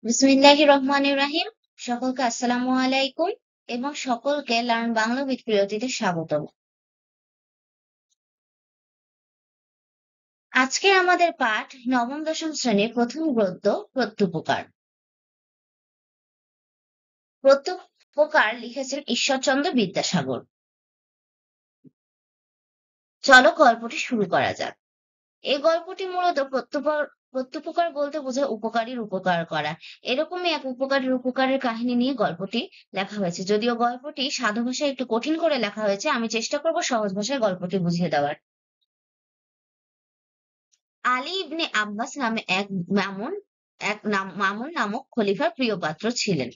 বিসমিল্লাহির রহমানির রহিম। সকলকে আসসালামু আলাইকুম এবং সকলকে লার্ন বাংলা উইথ প্রিয়তিতে স্বাগতম। আজকে আমাদের পাঠ নবম দশম শ্রেণীর প্রথম গদ্য প্রত্যুপকার। প্রত্যুপকার লিখেছেন ঈশ্বরচন্দ্র বিদ্যাসাগর। চলো গল্পটি শুরু করা যাক। এই গল্পটি মূলত প্রত্যুপকার বলতে বোঝায় উপকারীর উপকার করা। এরকমই এক উপকারীর উপকারের কাহিনী নিয়ে গল্পটি লেখা হয়েছে। যদিও গল্পটি সাধু ভাষায় একটু কঠিন করে লেখা হয়েছে, আমি চেষ্টা করব সহজ ভাষায় গল্পটি বুঝিয়ে দেওয়ার। আলী ইবনে আব্বাস নামে মামুন নামক খলিফার প্রিয় পাত্র ছিলেন।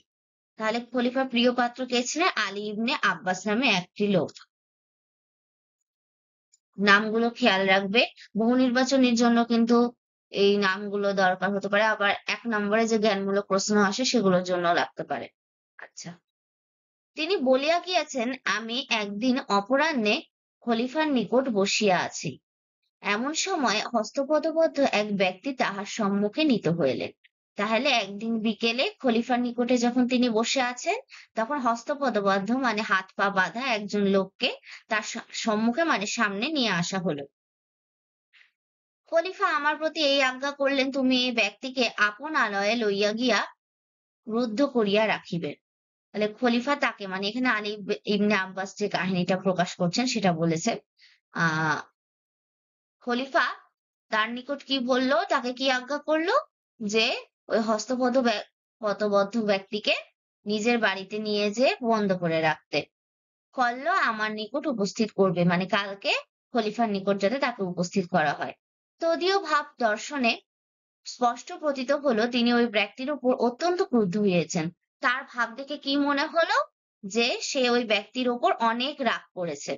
তাহলে খলিফার প্রিয় পাত্র কে ছিলেন? আলী ইবনে আব্বাস নামে একটি লোক। নামগুলো খেয়াল রাখবে, বহু নির্বাচনের জন্য কিন্তু এই নামগুলো দরকার হতে পারে, আবার এক নম্বরে যে জ্ঞানমূলক প্রশ্ন আসে সেগুলোর জন্য লাগতে পারে। আচ্ছা, তিনি বলিয়া গিয়াছেন, আমি একদিন অপরাহ্নে খলিফার নিকট বসিয়া আছি। এমন সময় হস্তপদবদ্ধ এক ব্যক্তি তাহার সম্মুখে নীত হইলেন। তাহলে একদিন বিকেলে খলিফার নিকটে যখন তিনি বসে আছেন, তখন হস্তপদবদ্ধ মানে হাত পা বাঁধা একজন লোককে তার সম্মুখে মানে সামনে নিয়ে আসা হলো। খলিফা আমার প্রতি এই আজ্ঞা করলেন, তুমি এই ব্যক্তিকে আপন আলয়ে লইয়া গিয়া রুদ্ধ করিয়া রাখিবে। তাহলে খলিফা তাকে, মানে এখানে আলী ইবনে আব্বাস যে কাহিনীটা প্রকাশ করছেন সেটা বলেছেন। আহ খলিফা তার নিকট কি বললো, তাকে কি আজ্ঞা করলো যে ওই পদবদ্ধ ব্যক্তিকে নিজের বাড়িতে নিয়ে যেয়ে বন্ধ করে রাখতে। করল আমার নিকট উপস্থিত করবে, মানে কালকে খলিফার নিকট যাতে তাকে উপস্থিত করা হয়। তদীয় ভাব দর্শনে স্পষ্ট প্রতীত হলো তিনি ওই ব্যক্তির উপর অত্যন্ত ক্রুদ্ধ হয়েছেন। তার ভাব দেখে কি মনে হলো যে সে ওই ব্যক্তির উপর অনেক রাগ করেছে,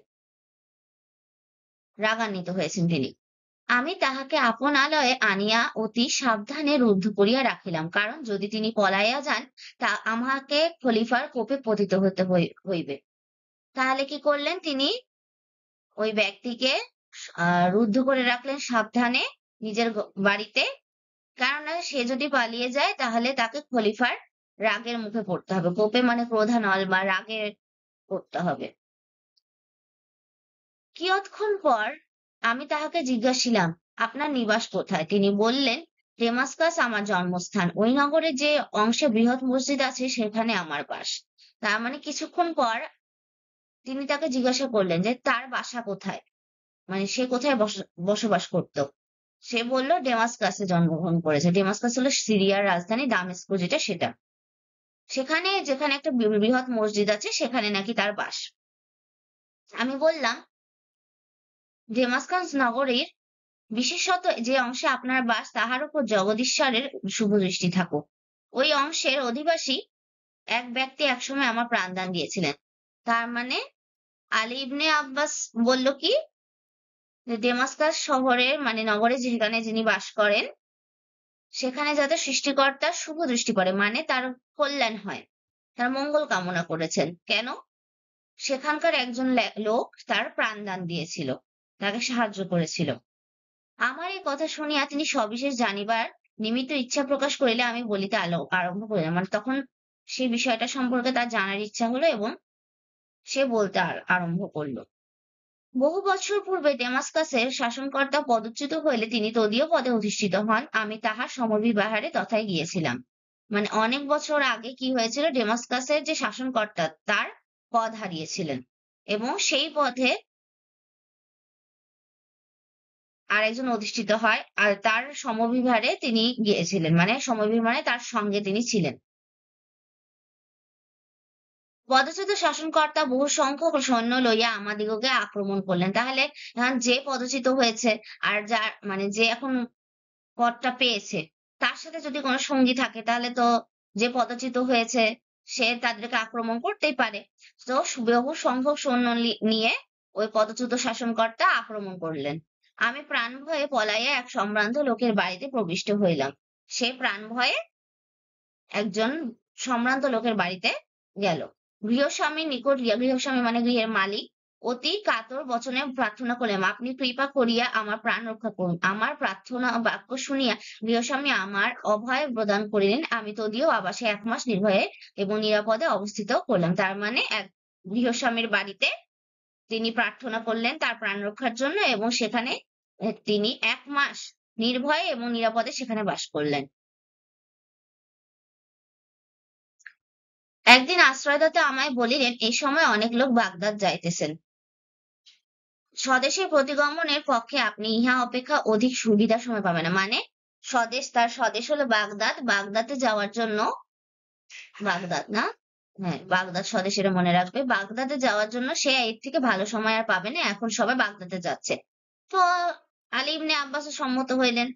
রাগান্বিত হয়েছেন তিনি। আমি তাহাকে আপন আলয়ে আনিয়া অতি সাবধানে রুদ্ধ করিয়া রাখিলাম, কারণ যদি তিনি পলাইয়া যান তা আমাকে খলিফার কোপে পতিত হতে হইবে। তাহলে কি করলেন তিনি? ওই ব্যক্তিকে রুদ্ধ করে রাখলেন সাবধানে নিজের বাড়িতে, কারণ সে যদি পালিয়ে যায় তাহলে তাকে খলিফার রাগের মুখে পড়তে হবে। কোপে মানে ক্রোধানল বা রাগে পড়তে হবে। কিয়ৎক্ষণ পর আমি তাহাকে জিজ্ঞাসিলাম, আপনার নিবাস কোথায়? তিনি বললেন, ডেমাস্কাস আমার জন্মস্থান। ওই নগরে যে অংশে বৃহৎ মসজিদ আছে সেখানে আমার বাস। তার মানে কিছুক্ষণ পর তিনি তাকে জিজ্ঞাসা করলেন যে তার বাসা কোথায়, মানে সে কোথায় বসবাস করত। সে বলল ডেমাস্কাসে জন্মগ্রহণ করেছে। ডেমাস্কাস হলো সিরিয়ার রাজধানী, দামেস্ক যেটা সেটা। সেখানে যেখানে একটা বৃহৎ মসজিদ আছে সেখানে নাকি তার বাস। আমি বললাম, ডেমাস্কাস নগরীর বিশেষত যে অংশে আপনার বাস তাহার উপর জগদীশ্বরের শুভদৃষ্টি থাকুক। ওই অংশের অধিবাসী এক ব্যক্তি একসময় আমার প্রাণদান দিয়েছিলেন। তার মানে আলী ইবনে আব্বাস বলল কি, যে ডেমাস্কাস শহরের মানে নগরে যেখানে যিনি বাস করেন সেখানে যাতে সৃষ্টিকর্তার শুভ দৃষ্টি পড়ে, মানে তার কল্যাণ হয়, তার মঙ্গল কামনা করেছেন। কেন? সেখানকার একজন লোক তার প্রাণদান দিয়েছিল, তাকে সাহায্য করেছিল। আমার এই কথা শুনিয়া তিনি সবিশেষ জানিবার নিমিত্ত ইচ্ছা প্রকাশ করিলে আমি বলিতে আরম্ভ করিলাম। মানে তখন সেই বিষয়টা সম্পর্কে তার জানার ইচ্ছা হলো এবং সে বলতে আরম্ভ করলো। বহু বছর পূর্বে ডেমাস্কাসের শাসনকর্তা পদচ্যুত হইলে তিনি তদীয় পদে অধিষ্ঠিত হন। আমি তাহার সমবিবাহারে তথায় গিয়েছিলাম। মানে অনেক বছর আগে কি হয়েছিল, ডেমাস্কাসের যে শাসনকর্তা তার পদ হারিয়েছিলেন এবং সেই পদে আরেকজন অধিষ্ঠিত হয়, আর তার সমবিহারে তিনি গিয়েছিলেন, মানে সমবিহারে তার সঙ্গে তিনি ছিলেন। পদচ্যুত শাসনকর্তা বহু সংখ্যক সৈন্য লইয়া আমাদিগকে আক্রমণ করলেন। তাহলে এখন যে পদচ্যুত হয়েছে আর যার মানে যে এখন পদটা পেয়েছে তার সাথে যদি কোনো সঙ্গী থাকে তাহলে তো যে পদচ্যুত হয়েছে সে তাদেরকে আক্রমণ করতেই পারে। তো বহু সংখ্যক সৈন্য নিয়ে ওই পদচ্যুত শাসনকর্তা আক্রমণ করলেন। আমি প্রাণ ভয়ে পলাইয়া এক সম্ভ্রান্ত লোকের বাড়িতে প্রবিষ্ট হইলাম। সে প্রাণ ভয়ে একজন সম্ভ্রান্ত লোকের বাড়িতে গেল। গৃহস্বামীর নিকট গৃহস্বামী মানে গৃহের মালিক, অতি কাতর বচনে প্রার্থনা করলেন, আপনি কৃপা করিয়া আমার প্রাণ রক্ষা করুন। আমার প্রার্থনা বাক্য শুনিয়া গৃহস্বামী আমার অভয় প্রদান করিলেন। আমি তদীয় আবাসে 1 মাস নির্ভয়ে এবং নিরাপদে অবস্থিত করলাম। তার মানে এক গৃহস্বামীর বাড়িতে তিনি প্রার্থনা করলেন তার প্রাণ রক্ষার জন্য, এবং সেখানে তিনি 1 মাস নির্ভয়ে এবং নিরাপদে সেখানে বাস করলেন। একদিন আশ্রয়দাতা আমায় বলিলেন, এই সময় অনেক লোক বাগদাদ যাইতেছেন। স্বদেশে প্রতিগমনের পক্ষে আপনি ইহা অপেক্ষা অধিক সুবিধা সময় পাবেন না। মানে তার স্বদেশ হলো বাগদাদ। বাগদাদে যাওয়ার জন্য, বাগদাদ না, হ্যাঁ বাগদাদ স্বদেশ, এটা মনে রাখবে। বাগদাদে যাওয়ার জন্য সে এর থেকে ভালো সময় আর পাবে না, এখন সবাই বাগদাদে যাচ্ছে। তো আলী ইবনে আব্বাস সম্মত হইলেন।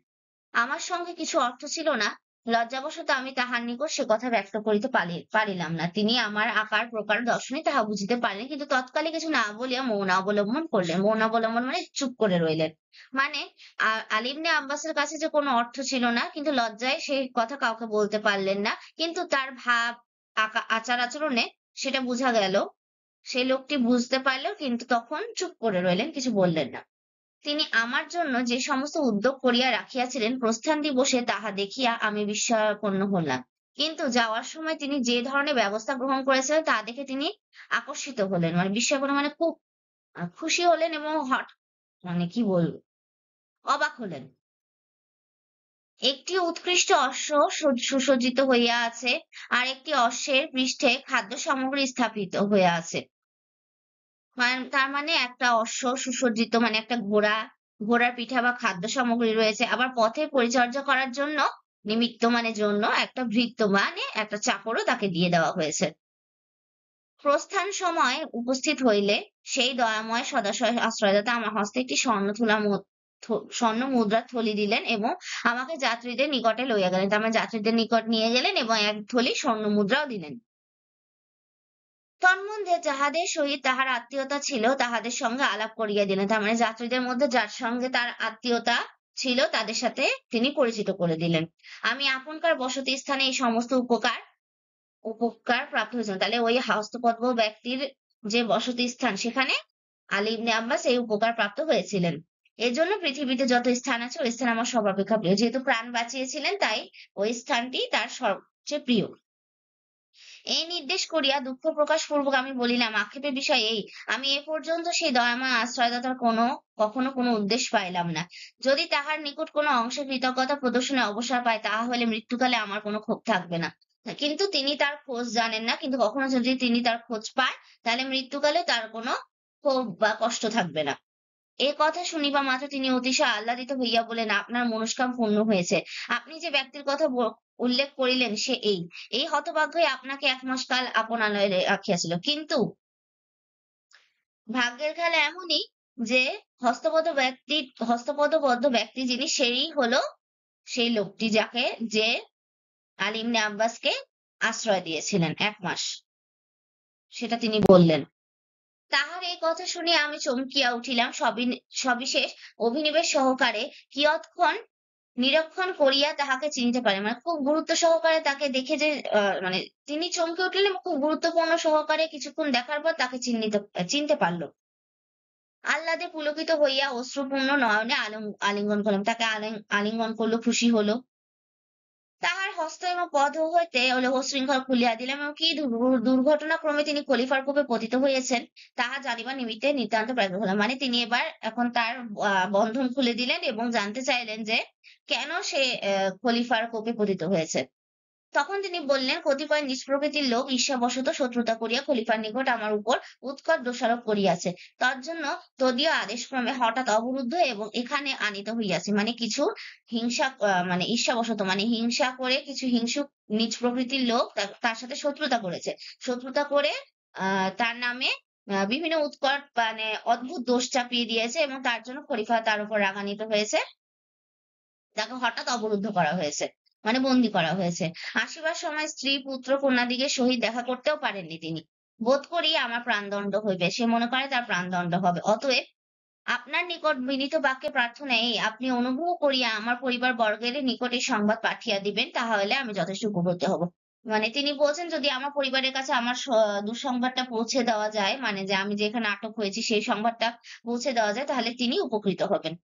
আমার সঙ্গে কিছু অর্থ ছিল না, লজ্জাবশত আমি তাহার নিকট সে কথা ব্যক্ত করিতে পারিলাম না। তিনি আমার আকার প্রকার দর্শনে তাহা বুঝিতে পারলেন, কিন্তু তৎকালে কিছু না বলিয়া মৌন অবলম্বন করলেন। মৌন অবলম্বন মানে চুপ করে রইলেন। মানে আলী ইবনে আব্বাসের কাছে যে কোনো অর্থ ছিল না, কিন্তু লজ্জায় সেই কথা কাউকে বলতে পারলেন না, কিন্তু তার ভাব আচার আচরণে সেটা বোঝা গেল। সেই লোকটি বুঝতে পারলেও কিন্তু তখন চুপ করে রইলেন, কিছু বললেন না। তিনি আমার জন্য যে সমস্ত উদ্যোগ করিয়া রাখিয়াছিলেন, প্রস্থান দিবসে তাহা দেখিয়া আমি বিস্ময়াপন্ন হলাম। কিন্তু যাওয়ার সময় তিনি যে ধরনের ব্যবস্থা গ্রহণ করেছিলেন তা দেখে তিনি আকর্ষিত হলেন, মানে বিস্ময়াপন্ন মানে খুব খুশি হলেন, এবং মানে কি বলবো, অবাক হলেন। একটি উৎকৃষ্ট অশ্ব সুসজ্জিত হইয়া আছে, আর একটি অশ্বের পৃষ্ঠে খাদ্য সামগ্রী স্থাপিত হইয়া আছে। তার মানে একটা অশ্ব সুসজ্জিত মানে একটা ঘোড়ার পিঠা বা খাদ্য সামগ্রী রয়েছে। আবার পথে পরিচর্যা করার জন্য নিমিত্ত মানে জন্য একটা ভৃত্য মানে একটা চাকরও তাকে দিয়ে দেওয়া হয়েছে। প্রস্থান সময় উপস্থিত হইলে সেই দয়াময় সদাশয় আশ্রয়দাতা আমার হস্তে একটি স্বর্ণ মুদ্রার থলি দিলেন এবং আমাকে যাত্রীদের নিকটে লইয়া গেলেন। তার মানে যাত্রীদের নিকট নিয়ে গেলেন এবং এক থলি স্বর্ণ মুদ্রাও দিলেন। তন্মধ্যে যাহাদের সহিত তাহার আত্মীয়তা ছিল তাহাদের সঙ্গে আলাপ করিয়া দিলেন। তার মানে যাত্রীদের মধ্যে যার সঙ্গে তার আত্মীয়তা ছিল তাদের সাথে তিনি পরিচিত করে দিলেন। আমি আপনকার বসতি স্থানে এই সমস্ত উপকার প্রাপ্ত হয়েছেন। তাহলে ওই হস্তপদ্ম ব্যক্তির যে বসতি স্থান, সেখানে আলী ইবনে আব্বাস এই উপকার প্রাপ্ত হয়েছিলেন। এজন্য পৃথিবীতে যত স্থান আছে ওই স্থান আমার সবার অপেক্ষা প্রিয়। যেহেতু প্রাণ বাঁচিয়েছিলেন তাই ওই স্থানটি তার সবচেয়ে প্রিয়। এই নির্দেশ করিয়া দুঃখ প্রকাশ পূর্বক আমি বলিলাম, আক্ষেপের বিষয় এই, আমি এ পর্যন্ত সেই দয়াময় আশ্রয়দাতার কখনো কোনো উদ্দেশ্য পাইলাম না। যদি তাহার নিকট কোনো অংশে কৃতজ্ঞতা প্রদর্শনে অবসর পায়, তাহা হলে মৃত্যুকালে আমার কোনো ক্ষোভ থাকবে না। কিন্তু তিনি তার খোঁজ জানেন না, কিন্তু কখনো যদি তিনি তার খোঁজ পায় তাহলে মৃত্যুকালে তার কোনো ক্ষোভ বা কষ্ট থাকবে না। এ কথা শুনিবা মাত্র তিনি অতিশয় আহ্লাদিত হইয়া বলেন, আপনার মনস্কাম পূর্ণ হয়েছে। আপনি যে ব্যক্তির কথা উল্লেখ করিলেন সে এই হতভাগ্যই আপনাকে 1 মাস কাল আপনালয়ে রাখিয়াছিল। কিন্তু ভাগ্যের খেলা এমনই যে হস্তপদবদ্ধ ব্যক্তি যিনি, সেই হলো সেই লোকটি যে আলী ইবনে আব্বাসকে আশ্রয় দিয়েছিলেন 1 মাস, সেটা তিনি বললেন। তাহার এই কথা শুনিয়া আমি চমকিয়া উঠিলাম। সবিশেষ অভিনিবেশ সহকারে কিয়ৎক্ষণ নিরীক্ষণ করিয়া তাহাকে চিনিতে পারে, মানে খুব গুরুত্ব সহকারে তাকে দেখে যে মানে তিনি চমকে উঠলেন এবং খুব গুরুত্বপূর্ণ সহকারে কিছুক্ষণ দেখার পর তাকে চিনতে পারলো। আহ্লাদে পুলকিত হইয়া অশ্রুপূর্ণ নয়নে আলিঙ্গন করলাম, তাকে আলিঙ্গন করলো, খুশি হলো। তাহার হস্ত এবং পদ হইতে লৌহ শৃঙ্খল খুলিয়া দিলাম, এবং কি দুর্ঘটনাক্রমে তিনি খলিফার কোপে পতিত হইয়াছেন তাহা জানিবার নিমিত্তে নিতান্ত ব্যাকুল হলাম। মানে তিনি এবার এখন তার বন্ধন খুলে দিলেন এবং জানতে চাইলেন যে কেন সে খলিফার কোপে পতিত হয়েছে। তখন তিনি বললেন, কতিপয় নিজ প্রকৃতির লোক ঈর্ষাবশত শত্রুতা করিয়া খলিফার নিকট আমার উপর উৎকট দোষারোপ করিয়াছে। তার জন্য তদীয় আদেশক্রমে হঠাৎ অবরুদ্ধ এবং এখানে আনিত হইয়াছে। মানে কিছু মানে ঈর্ষাবশত মানে হিংসা করে কিছু হিংসুক নিজ প্রকৃতির লোক তার সাথে শত্রুতা করেছে। শত্রুতা করে তার নামে বিভিন্ন উৎকট মানে অদ্ভুত দোষ চাপিয়ে দিয়েছে, এবং তার জন্য খলিফা তার উপর রাগান্বিত হয়েছে, তাকে হঠাৎ অবরুদ্ধ করা হয়েছে, মানে বন্দী করা হয়েছে। আসিবার সময় স্ত্রী পুত্র কন্যাদিগের সহিত দেখা করতেও পারেননি তিনি। বোধ করি আমার প্রাণদণ্ড হইবে, সে মনে করে তার প্রাণদণ্ড হবে। অতএব আপনার নিকট বিনীত বাক্যে প্রার্থনা এই, আপনি অনুগ্রহ করিয়া আমার পরিবার বর্গের নিকট এই সংবাদ পাঠিয়া দিবেন, তাহা হলে আমি যথেষ্ট উপকৃত হব। মানে তিনি বলছেন যদি আমার পরিবারের কাছে আমার দুঃসংবাদটা পৌঁছে দেওয়া যায়, মানে যে আমি যেখানে আটক হয়েছি সেই সংবাদটা পৌঁছে দেওয়া যায়, তাহলে তিনি উপকৃত হবেন।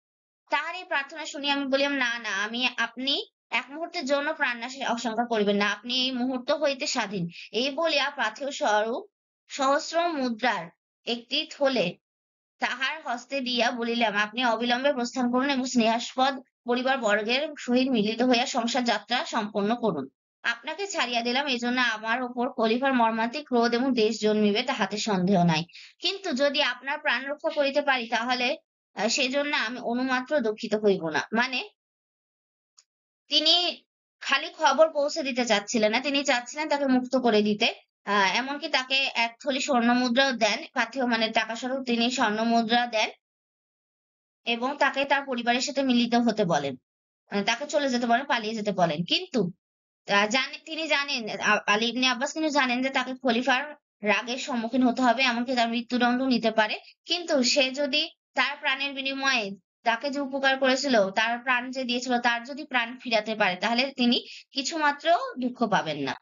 তার এই প্রার্থনা শুনে আমি বললাম, "না, না, আপনি এক মুহূর্তের জন্য প্রাণনাশের আশঙ্কা করিবেন না। আপনি এই মুহূর্ত হইতে স্বাধীন।" এই বলিয়া পাথেয় স্বরূপ সহস্র মুদ্রার একটি থলে তাহার হস্তে দিয়া বলিলাম, "আপনি অবিলম্বে প্রস্থান করুন এবং স্নেহাস্পদ পরিবারবর্গের সহিত মিলিত হইয়া সংসার যাত্রা সম্পন্ন করুন। আপনাকে ছাড়িয়া দিলাম, এজন্য আমার উপর খলিফার মর্মান্তিক ক্রোধ এবং দ্বেষ জন্মিবে তাহাতে সন্দেহ নাই। কিন্তু যদি আপনার প্রাণ রক্ষা করিতে পারি, তাহলে সেজন্য আমি অনুমাত্র দুঃখিত হইব না।" মানে তিনি খালি খবর পৌঁছে দিতে চাচ্ছিলেন না, তিনি চাচ্ছিলেন তাকে মুক্ত করে দিতে। এমনকি তাকে এক থলি স্বর্ণমুদ্রাও দেন। পাথেয় মানে টাকা স্বরূপ তিনি স্বর্ণমুদ্রা দেন এবং তাকে তার পরিবারের সাথে মিলিত হতে বলেন। তাকে চলে যেতে বলেন, পালিয়ে যেতে বলেন। কিন্তু তিনি জানেন, আলী ইবনে আব্বাস কিন্তু জানেন যে তাকে খলিফার রাগের সম্মুখীন হতে হবে, এমনকি তার মৃত্যুদণ্ড নিতে পারে। কিন্তু সে যদি তার প্রাণের বিনিময়ে তাকে যে উপকার করেছিল, তার প্রাণ যে দিয়েছিল, তার যদি প্রাণ ফিরাতে পারে, তাহলে তিনি কিছুমাত্র দুঃখ পাবেন না।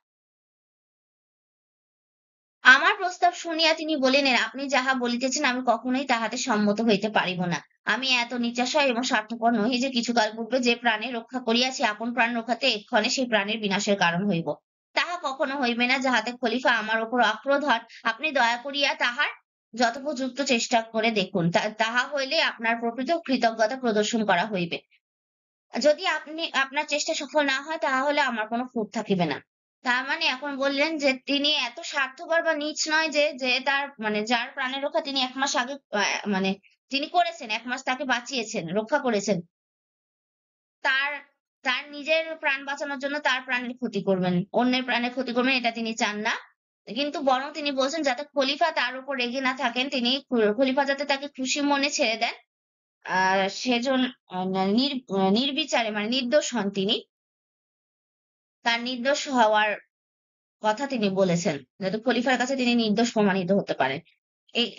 আমার প্রস্তাব শুনিয়া তিনি বলিলেন, "আপনি যাহা বলিতেছেন আমি কখনোই তাহাতে সম্মত হইতে পারিব না। আমি এত নিচাশয় এবং স্বার্থপর নহি যে কিছুকাল পূর্বে যে প্রাণের রক্ষা করিয়াছি, আপন প্রাণ রক্ষাতে এক্ষণে সেই প্রাণের বিনাশের কারণ হইব। তাহা কখনো হইবে না, যাহাতে খলিফা আমার উপর আক্রোধ হন। আপনি দয়া করিয়া তাহার যথোপযুক্ত চেষ্টা করে দেখুন। তাহা হইলে আপনার প্রকৃত কৃতজ্ঞতা প্রদর্শন করা হইবে। যদি আপনার চেষ্টা সফল না হয়, তাহলে আমার কোনো খুঁত থাকিবে না।" তার মানে এখন বললেন যে তিনি এত স্বার্থপর বা নীচ নয় যে, তার মানে যার প্রাণের রক্ষা তিনি ১ মাস আগে মানে তিনি করেছেন। ১ মাস তাকে বাঁচিয়েছেন, রক্ষা করেছেন। তার তার নিজের প্রাণ বাঁচানোর জন্য তার প্রাণের ক্ষতি করবেন। অন্যের প্রাণের ক্ষতি করবেন, এটা তিনি চান না। কিন্তু বরং তিনি বলছেন যাতে খলিফা তার উপর রেগে না থাকেন, তিনি খলিফা যাতে তাকে খুশি মনে ছেড়ে দেন। আ সেজন আ নির নির্বিচারে মানে নির্দোষ হন তিনি। তার নির্দোষ হওয়ার কথা তিনি বলেছেন। যাতে খলিফার কাছে তিনি নির্দোষ প্রমাণিত হতে পারেন।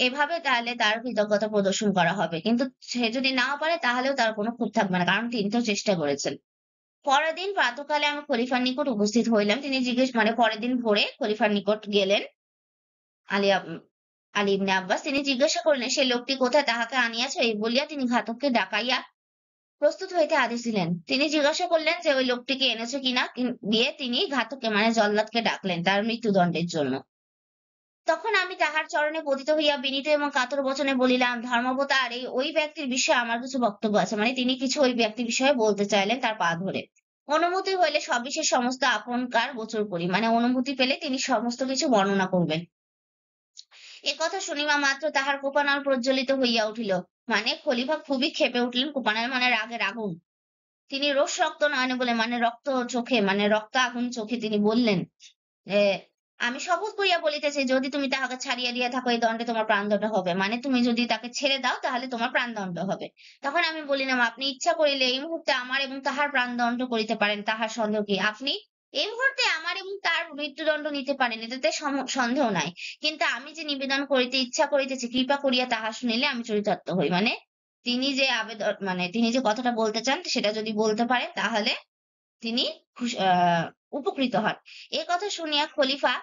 এভাবে তাহলে তার কৃতজ্ঞতা প্রদর্শন করা হবে। কিন্তু সে যদি নাও পারে, তাহলেও তার কোনো ক্ষোভ থাকবে না। কারণ তিনি তো চেষ্টা করেছেন। পরের দিন প্রাতঃকালে আমি খলিফার নিকট উপস্থিত হইলাম। তিনি মানে পরের দিন ভোরে খলিফার নিকট গেলেন আলী আব আলী ইবনে আব্বাস। তিনি জিজ্ঞাসা করিলেন, "সেই লোকটি কোথায়? তাহাকে আনিয়াছ?" এই বলিয়া তিনি ঘাতককে ডাকাইয়া প্রস্তুত হইতে আদেশ দিলেন। তিনি জিজ্ঞাসা করলেন যে ওই লোকটিকে এনেছো কিনা? দিয়ে তিনি ঘাতককে মানে জল্লাদকে ডাকলেন তার মৃত্যুদণ্ডের জন্য। তখন আমি তাহার চরণে পতিত হইয়া বিনীত এবং কাতর বচনে বলিলাম, "ধর্মাবতার, ওই ব্যক্তির বিষয়ে আমার কিছু বক্তব্য আছে।" মানে তিনি কিছু ওই ব্যক্তির বিষয়ে বলতে চাইলেন তার পা ধরে। "অনুমতি হইলে সবিশেষ সমস্ত আপনকার গোচর করি।" মানে অনুমতি পেলে তিনি সমস্ত কিছু বর্ণনা করবেন। একথা শুনিবা মাত্র তাহার কোপানল প্রজ্বলিত হইয়া উঠিল। মানে খলিফা খুবই ক্ষেপে উঠলেন। কোপানল মানে রাগের আগুন। তিনি রোষরক্ত নয়নে বলে মানে রক্ত চোখে মানে রক্ত আগুন চোখে তিনি বললেন যে, "আমি শপথ করিয়া বলিতেছি, যদি তুমি তাহাকে ছাড়িয়া দিয়া থাকো, এই দণ্ডে তোমার প্রাণদণ্ড হবে। মানে তুমি যদি তাকে ছেড়ে দাও, তাহলে তোমার প্রাণদণ্ড হবে।" তখন আমি বলিলাম, "আপনি ইচ্ছা করিলে এই মুহূর্তে আমার এবং তাহার প্রাণদণ্ড করিতে পারেন, তাহার সন্দেহ কি? আপনি এই মুহূর্তে আমার এবং তার মৃত্যুদণ্ড নিতে পারেন, এটাতে সন্দেহ নাই। কিন্তু আমি যে নিবেদন করিতে ইচ্ছা করিতেছি, কৃপা করিয়া তাহা শুনিলে আমি চরিতার্থ হই।" মানে তিনি যে মানে তিনি যে কথাটা বলতে চান, সেটা যদি বলতে পারেন, তাহলে তিনি উপকৃত হন। এ কথা শুনিয়া খলিফা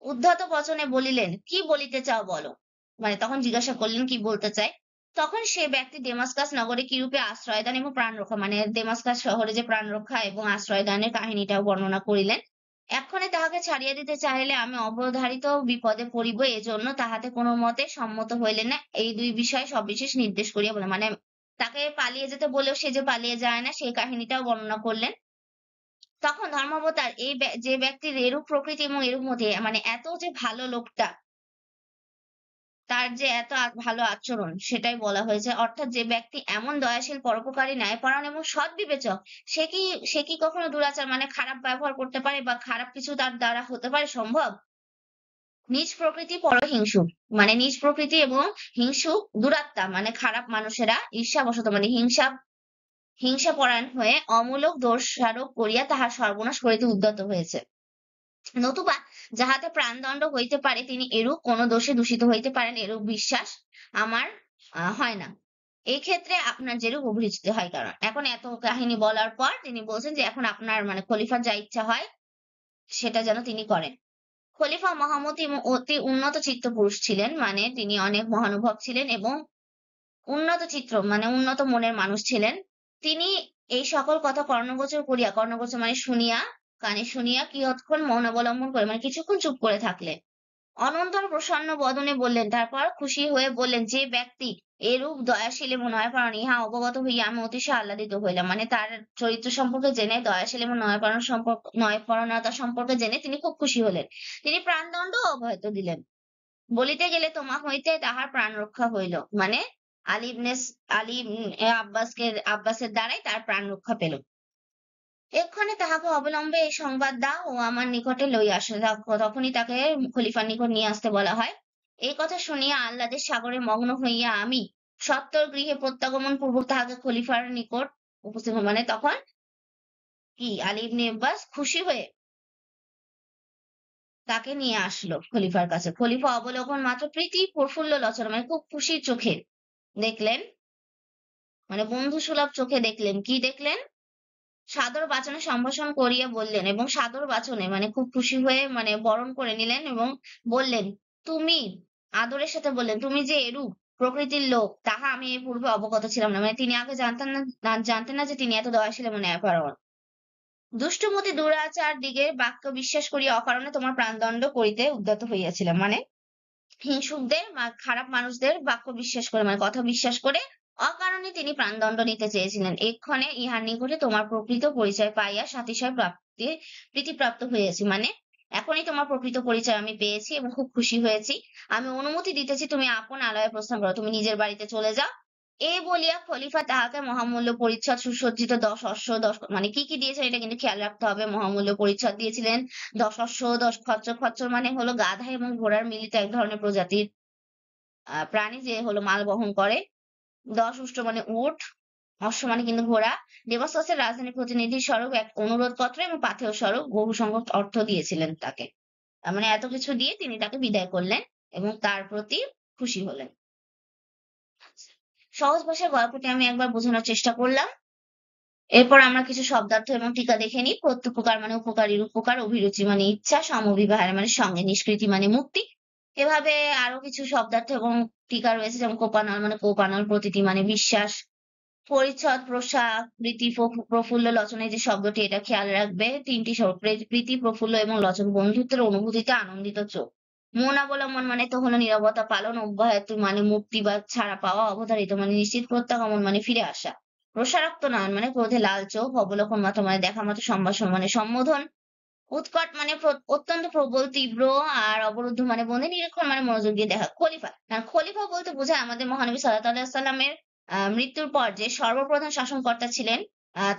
উদ্ধত বচনে বলিলেন, "কি বলিতে চাও বলো?" মানে তখন জিজ্ঞাসা করলেন কি বলতে চায়। তখন সে ব্যক্তি ডেমাস্কাস নগরে কিরূপে আশ্রয়দান এবং প্রাণ রক্ষা মানে ডেমাস্কাস শহরে যে প্রাণ রক্ষা এবং আশ্রয়দানের কাহিনীটাও বর্ণনা করিলেন। এক্ষণে তাহাকে ছাড়িয়া দিতে চাহিলে আমি অবধারিত বিপদে পড়িব, এজন্য তাহাতে কোনো মতে সম্মত হইলেন না। এই ২ বিষয়ে সবিশেষ নির্দেশ করিয়া বললেন। মানে তাকে পালিয়ে যেতে বলেও সে যে পালিয়ে যায় না, সেই কাহিনীটাও বর্ণনা করলেন। তখন ধর্মাবতার যে ব্যক্তির এরূপ প্রকৃতি এবং এরূপ মতি মানে এত যে ভালো লোকটা, তার যে এত ভালো আচরণ সেটাই বলা হয়েছে। অর্থাৎ যে ব্যক্তি এমন দয়াশীল, পরোপকারী, ন্যায়পরায়ণ এবং সৎ বিবেচক, সে কি কখনো দুরাচার মানে খারাপ ব্যবহার করতে পারে বা খারাপ কিছু তার দ্বারা হতে পারে সম্ভব? নিজ প্রকৃতি পরহিংসুক। মানে নিজ প্রকৃতি এবং হিংসুক, দুরাত্মা মানে খারাপ মানুষেরা ঈর্ষাবশত মানে হিংসাপরায়ণ হয়ে অমূলক দোষারোপ করিয়া তাহার সর্বনাশ করিতে উদ্যত হয়েছে। নতুবা যাহাতে প্রাণদণ্ড হইতে পারে, তিনি এরূপ কোন দোষে দূষিত হইতে পারেন, এরূপ বিশ্বাস আমার হয় না। এই ক্ষেত্রে আপনার যেরূপ অভিরুচি হয়। কারণ এখন এত কাহিনী বলার পর তিনি বলছেন যে এখন আপনার মানে খলিফার যা ইচ্ছা হয় সেটা যেন তিনি করেন। খলিফা মহামতি অতি উন্নত চিত্ত পুরুষ ছিলেন, মানে তিনি অনেক মহানুভব ছিলেন এবং উন্নত চিত্র মানে উন্নত মনের মানুষ ছিলেন। তিনি এই সকল কথা কর্ণগোচর মানে শুনিয়া, কানে শুনিয়া কিয়ৎক্ষণ মৌন অবলম্বন করে মানে কিছুক্ষণ চুপ করে থাকলেন। অনন্তর প্রসন্ন বদনে বললেন, তারপর খুশি হয়ে বললেন, যে ব্যক্তি এরূপ দয়াশীল এবং নয়াপরায়ণ ইহা অবগত হইয়া আমি অতিশয় আহ্লাদিত হইলাম। মানে তার চরিত্র সম্পর্কে জেনে, দয়াশীল এবং নয়পরায়ণতা সম্পর্কে জেনে তিনি খুব খুশি হলেন। তিনি প্রাণদণ্ড অব্যাহত দিলেন। বলিতে গেলে তোমা হইতে তাহার প্রাণ রক্ষা হইল, মানে আলী ইবনে আলী আব্বাসের দ্বারাই তার প্রাণ রক্ষা পেল। এক্ষণে তাহাকে অবিলম্বে এই সংবাদ দাও ও আমার নিকটে লইয়া আসো। তখনই তাকে খলিফার নিকট নিয়ে আসতে বলা হয়। এই কথা শুনিয়া আহ্লাদের সাগরে মগ্ন হইয়া আমি সত্বর গৃহে প্রত্যাগমন পূর্বক তাহাকে খলিফার নিকট উপস্থিত মানে তখন কি আলী ইবনে আব্বাস খুশি হয়ে তাকে নিয়ে আসলো খলিফার কাছে। খলিফা অবলোকন মাত্র প্রীতি প্রফুল্ল লোচন মানে খুব খুশির চোখে দেখলেন, মানে বন্ধু সুলভ চোখে দেখলেন। কি দেখলেন? সাদর বাচনে সম্ভাষণ করিয়া বললেন এবং সাদর বাচনে মানে খুব খুশি হয়ে মানে বরণ করে নিলেন এবং বললেন, তুমি আদরের সাথে বললেন, তুমি যে এরূপ প্রকৃতির লোক তাহা আমি এর পূর্বে অবগত ছিলাম না। মানে তিনি আগে জানতেন না যে তিনি এত দয়াশীল এবং ন্যায়পরায়ণ। দুষ্টমতি দুরাচার দিগের বাক্য বিশ্বাস করিয়া অকারণে তোমার প্রাণদণ্ড করিতে উদ্যত হইয়াছিলাম। মানে হিংসুকদের বা খারাপ মানুষদের বাক্য বিশ্বাস করে মানে কথা বিশ্বাস করে অকারণে তিনি প্রাণদণ্ড নিতে চেয়েছিলেন। এক্ষণে ইহার নিকটে তোমার প্রকৃত পরিচয় পাইয়া সাতিশয় প্রীতিপ্রাপ্ত হয়েছি। মানে এখনই তোমার প্রকৃত পরিচয় আমি পেয়েছি এবং খুব খুশি হয়েছি। আমি অনুমতি দিতেছি তুমি আপন আলয়ে প্রস্থান করো, তুমি নিজের বাড়িতে চলে যাও। এই বলিয়া খলিফা তাহাকে মহামূল্য পরিচ্ছদ সুসজ্জিত 10 অশ্ব 10 মানে কি কি দিয়েছেন এটা কিন্তু খেয়াল রাখতে হবে। মহামূল্য পরিচ্ছদ দিয়েছিলেন, 10 অশ্ব, 10 খচ্চর। খচ্চর মানে হলো গাধা এবং ঘোড়ার মিলিত এক ধরনের প্রজাতির প্রাণী যে হলো মাল বহন করে। 10 উষ্ট্র মানে উট, অশ্ব মানে কিন্তু ঘোড়া। ডেমাসকাসের রাজধানী প্রতিনিধি স্বরূপ এক অনুরোধ পত্র এবং পাথেয় স্বরূপ বহু সংখ্যক অর্থ দিয়েছিলেন তাকে। তার মানে এত কিছু দিয়ে তিনি তাকে বিদায় করলেন এবং তার প্রতি খুশি হলেন। সহজ ভাষায় গল্পটি আমি একবার বোঝানোর চেষ্টা করলাম। এরপর আমরা কিছু শব্দার্থ এবং টিকা দেখে নিই। প্রত্যুপকার মানে উপকারীর উপকার, অভিরুচি মানে ইচ্ছা, সমবিবাহের মানে সঙ্গে, নিষ্কৃতি মানে মুক্তি। এভাবে আরো কিছু শব্দার্থ এবং টিকা রয়েছে, যেমন কোপানল মানে কোপানল, প্রতীতি মানে বিশ্বাস, পরিচ্ছদ, পোশাক, প্রীতি, প্রফুল্ল, লোচনে যে শব্দটি এটা খেয়াল রাখবে। তিনটি শব্দ প্রীতি, প্রফুল্ল এবং লোচন, বন্ধুত্বের অনুভূতিতে আনন্দিত চোখ। মন অবলম্বন মানে তো হলো নীরবতা পালন, অব্যাহত মানে মুক্তি বা ছাড়া পাওয়া, অবধারিত মানে নিশ্চিত, প্রত্যাগমন মানে ফিরে আসা, রোষারক্ত নয়ন মানে ক্রোধে লাল চোখ, অবলোকন মাত্র মানে দেখা মাত্র, সম্ভাষণ মানে সম্বোধন, উৎকট মানে অত্যন্ত প্রবল তীব্র, আর অবরুদ্ধ মানে বন্ধে, নিরীক্ষণ মানে মনোযোগ দিয়ে দেখা। খলিফা, কারণ খলিফা বলতে বোঝায় আমাদের মহানবী সাল্লাল্লাহু আলাইহি সাল্লামের মৃত্যুর পর যে সর্বপ্রধান শাসনকর্তা ছিলেন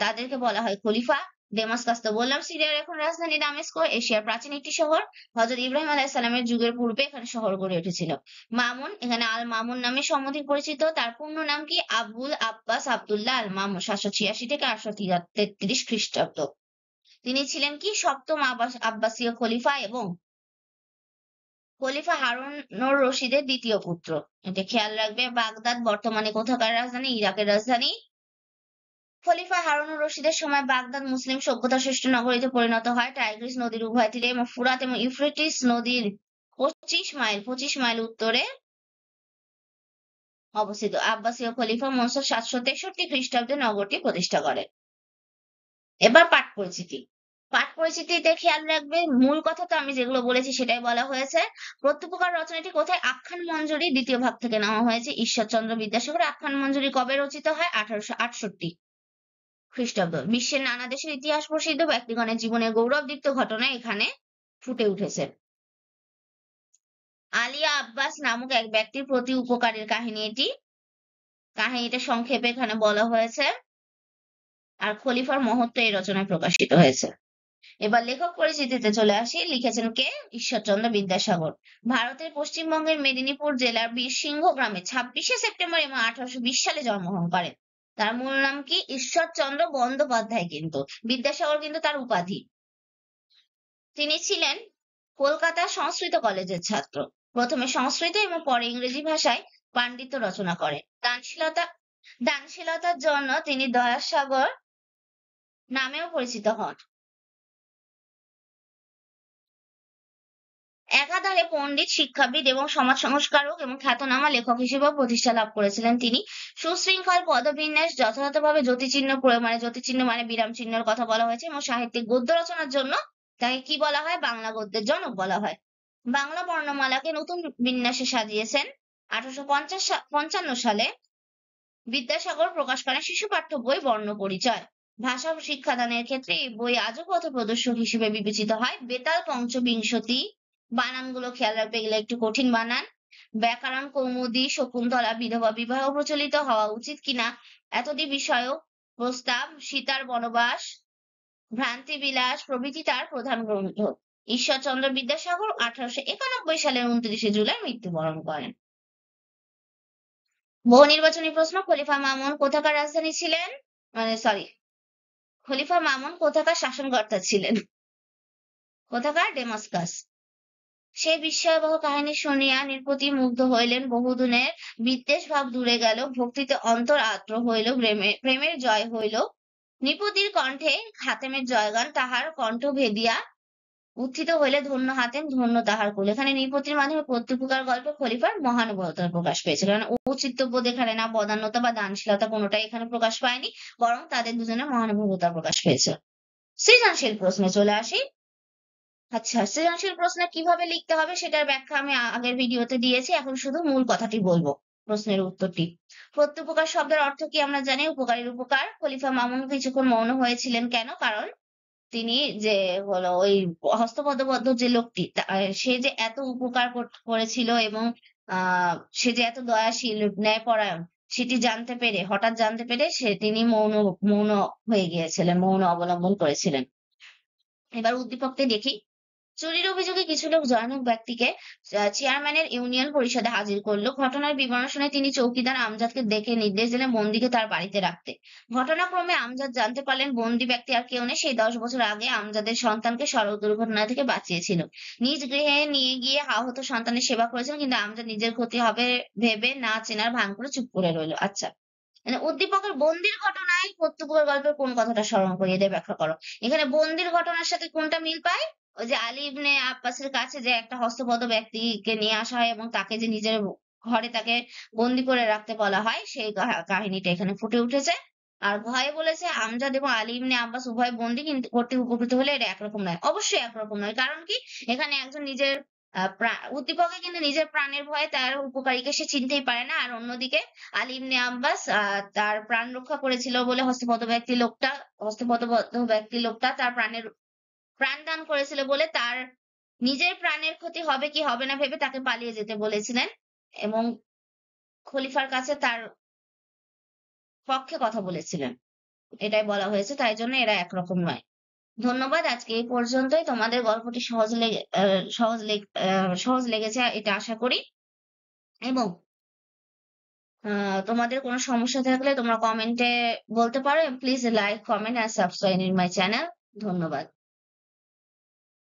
তাদেরকে বলা হয় খলিফা। ডেমাসকাস তো বললাম সিরিয়ার এখন রাজধানী দামেস্ক, এশিয়ার প্রাচীন একটি শহর। হযরত ইব্রাহিম আলাইহিস সালামের যুগের পূর্বে এখানে শহর গড়ে উঠেছিল। মামুন, এখানে আল মামুন নামে সমধিক পরিচিত। তার পূর্ণ নাম কি? আবুল আব্বাস আব্দুল্লাহ আল মামুন, 786 থেকে 833 খ্রিস্টাব্দ। তিনি ছিলেন কি সপ্তম আব্বাসীয় খলিফা এবং খলিফা হারুনুর রশিদের দ্বিতীয় পুত্র। এটা খেয়াল রাখবে। বাগদাদ বর্তমানে কোথাকার রাজধানী? ইরাকের রাজধানী। খলিফা হারুনুর রশিদের সময় বাগদাদ মুসলিম সভ্যতার শ্রেষ্ঠ নগরীতে পরিণত হয়। টাইগ্রিস নদীর উভয় তীরে এবং ফুরাত এবং ইউফ্রেটিস নদীর 25 মাইল উত্তরে অবস্থিত। আব্বাসীয় খলিফা মনসুর 763 খ্রিস্টাব্দে নগরটি প্রতিষ্ঠা করেন। এবার পাঠ পরিচিতি। পাঠ পরিচিতিতে খেয়াল রাখবে, মূল কথা তো আমি যেগুলো বলেছি সেটাই বলা হয়েছে। প্রত্যুপকার রচনাটি কোথায়? আখ্যান মঞ্জুরি দ্বিতীয় ভাগ থেকে নেওয়া হয়েছে। ঈশ্বরচন্দ্র বিদ্যাসাগর। আখ্যান মঞ্জুরি কবে রচিত হয়? 1868 খ্রিস্টাব্দ। বিশ্বের নানা দেশের ইতিহাস প্রসিদ্ধ ব্যক্তিগণের জীবনের গৌরবদীপ্ত ঘটনা এখানে ফুটে উঠেছে। আলিয়া আব্বাস নামক এক ব্যক্তির প্রতি উপকারের কাহিনী এটি। কাহিনীটা সংক্ষেপে এখানে বলা হয়েছে। আর খলিফার মহত্ব এই রচনায় প্রকাশিত হয়েছে। এবার লেখক পরিচিতিতে চলে আসি। লিখেছেন কে? ঈশ্বরচন্দ্র বিদ্যাসাগর। ভারতের পশ্চিমবঙ্গের মেদিনীপুর জেলার বীরসিংহ গ্রামে 26শে সেপ্টেম্বর এবং 1820 সালে জন্মগ্রহণ করেন। তার মূল নাম কি? ঈশ্বরচন্দ্র বন্দ্যোপাধ্যায়। কিন্তু বিদ্যাসাগর কিন্তু তার উপাধি। তিনি ছিলেন কলকাতা সংস্কৃত কলেজের ছাত্র। প্রথমে সংস্কৃত এবং পরে ইংরেজি ভাষায় পাণ্ডিত্য রচনা করেন। দানশীলতার জন্য তিনি দয়াসাগর নামেও পরিচিত হন। একাধারে পণ্ডিত, শিক্ষাবিদ এবং সমাজ সংস্কারক এবং খ্যাতনামা লেখক হিসেবেও প্রতিষ্ঠা লাভ করেছিলেন তিনি। সুশৃঙ্খল পদবিন্যাস, যথাযথভাবে জ্যোতিচিহ্ন মানে বিরাম চিহ্নের কথা বলা হয়েছে, এবং সাহিত্যিক গদ্য রচনার জন্য তাকে কি বলা হয়? বাংলা গদ্যের জনক বলা হয়। বাংলা বর্ণমালাকে নতুন বিন্যাসে সাজিয়েছেন। 1855 সালে বিদ্যাসাগর প্রকাশ করেন শিশু পাঠ্য বই বর্ণপরিচয়। ভাষা শিক্ষাদানের ক্ষেত্রে এই বই আজও পথপ্রদর্শক হিসেবে বিবেচিত হয়। বেতাল পঞ্চবিংশতি, বানানগুলো খেয়াল রাখবে, এগুলো একটু কঠিন বানান। ব্যাকরণ কৌমুদী, শকুন্তলা, বিধবা বিবাহ প্রচলিত হওয়া উচিত কিনা, এতটি বিষয়ক প্রস্তাব, সীতার বনবাস, ভ্রান্তি বিলাস প্রভৃতি তার প্রধান গ্রন্থ। ঈশ্বরচন্দ্র বিদ্যাসাগর 1891 সালের 29 জুলাই মৃত্যুবরণ করেন। বহু নির্বাচনী প্রশ্ন। খলিফা মামুন কোথাকার রাজধানী ছিলেন? খলিফা মামুন কোথাকার শাসনকর্তা ছিলেন? কোথাকার? ডেমাস্কাস। সে বিস্ময়বহ কাহিনী শুনিয়া নৃপতি মুগ্ধ হইলেন। বহুদিনের বিদ্বেষ ভাব দূরে গেল, ভক্তিতে অন্তর আর্দ্র হইল, প্রেমের জয় হইল। নৃপতির কণ্ঠে হাতেমের জয়গান, তাহার কণ্ঠ ভেদিয়া উত্থিত হইলে ধন্য হাতেম, ধন্য তাহার কুল। এখানে নৃপতির মাধ্যমে প্রত্যুপকার গল্পে খলিফার মহানুভবতা প্রকাশ পেয়েছিল। মানে ঔচিত্যবোধ এখানে না, বদান্যতা বা দানশীলতা কোনোটাই এখানে প্রকাশ পায়নি, বরং তাদের দুজনের মহানুভবতা প্রকাশ পেয়েছে। সৃজনশীল প্রশ্নে চলে আসি। আচ্ছা, সৃজনশীল প্রশ্ন কিভাবে লিখতে হবে সেটার ব্যাখ্যা আমি আগের ভিডিওতে দিয়েছি, এখন শুধু মূল কথাটি বলবো, প্রশ্নের উত্তরটি। প্রত্যুপকার শব্দের অর্থ কি আমরা জানি? উপকারীর উপকার। খলিফা মামুন কিছুক্ষণ মৌন হয়েছিলেন কেন? কারণ তিনি যে হলো ওই হস্তপদবদ্ধ যে লোকটি, সে যে এত উপকার করেছিল এবং সে যে এত দয়াশীল, ন্যায়পরায়ণ, সেটি হঠাৎ জানতে পেরে তিনি মৌন মৌন হয়ে গিয়েছিলেন, মৌন অবলম্বন করেছিলেন। এবার উদ্দীপকটি দেখি। চুরির অভিযোগে কিছু লোক জনৈক ব্যক্তিকে চেয়ারম্যানের ইউনিয়ন পরিষদে হাজির করলো। ঘটনার বিবরণ শুনে তিনি চৌকিদার আমজাদকে ডেকে নির্দেশ দিলেন বন্দীকে তার বাড়িতে রাখতে। ঘটনাক্রমে আমজাদ জানতে পারলেন বন্দী ব্যক্তি আর কেউ নেই, সেই 10 বছর আগে আমজাদের সন্তানকে সড়ক দুর্ঘটনা থেকে বাঁচিয়েছিল। নিজ গৃহে নিয়ে গিয়ে আহত সন্তানের সেবা করেছেন, কিন্তু আমজাদ নিজের ক্ষতি হবে ভেবে না চেনার ভান করে চুপ করে রইল। আচ্ছা, মানে উদ্দীপকের বন্দির ঘটনায় প্রত্যুপকার গল্পের কোন কথাটা স্মরণ করিয়ে দিয়ে ব্যাখ্যা করো। এখানে বন্দির ঘটনার সাথে কোনটা মিল পায়? ওই যে আলী ইবনে আব্বাসের কাছে যে একটা হস্তবদ্ধ ব্যক্তিকে নিয়ে আসা হয় এবং তাকে যে নিজের ঘরে তাকে বন্দি করে রাখতে বলা হয়, সেই কাহিনীটা এখানে ফুটে উঠেছে। আর ভয়ে বলেছে আমজাদ এবং আলী ইবনে আব্বাস উভয় বন্দি, কিন্তু কর্তৃক উপকৃত হলে এটা একরকম নয়। অবশ্যই একরকম নয়, কারণ কি? এখানে একজন নিজের উদ্দীপকে কিন্তু নিজের প্রাণের ভয়ে তার উপকারীকে সে চিনতেই পারে না, আর অন্যদিকে আলী ইবনে আব্বাস তার প্রাণ রক্ষা করেছিল বলে হস্তপদবদ্ধ ব্যক্তি লোকটা তার প্রাণ দান করেছিল বলে তার নিজের প্রাণের ক্ষতি হবে কি হবে না ভেবে তাকে পালিয়ে যেতে বলেছিলেন, এবং খলিফার কাছে তার পক্ষে কথা বলেছিলেন, এটাই বলা হয়েছে। তাই জন্য এরা একরকম নয়। ধন্যবাদ। আজকে এই পর্যন্তই। তোমাদের গল্পটি সহজ লেগেছে এটা আশা করি, এবং তোমাদের কোনো সমস্যা থাকলে তোমরা কমেন্টে বলতে পারো। Please like, comment and subscribe in my channel. ধন্যবাদ।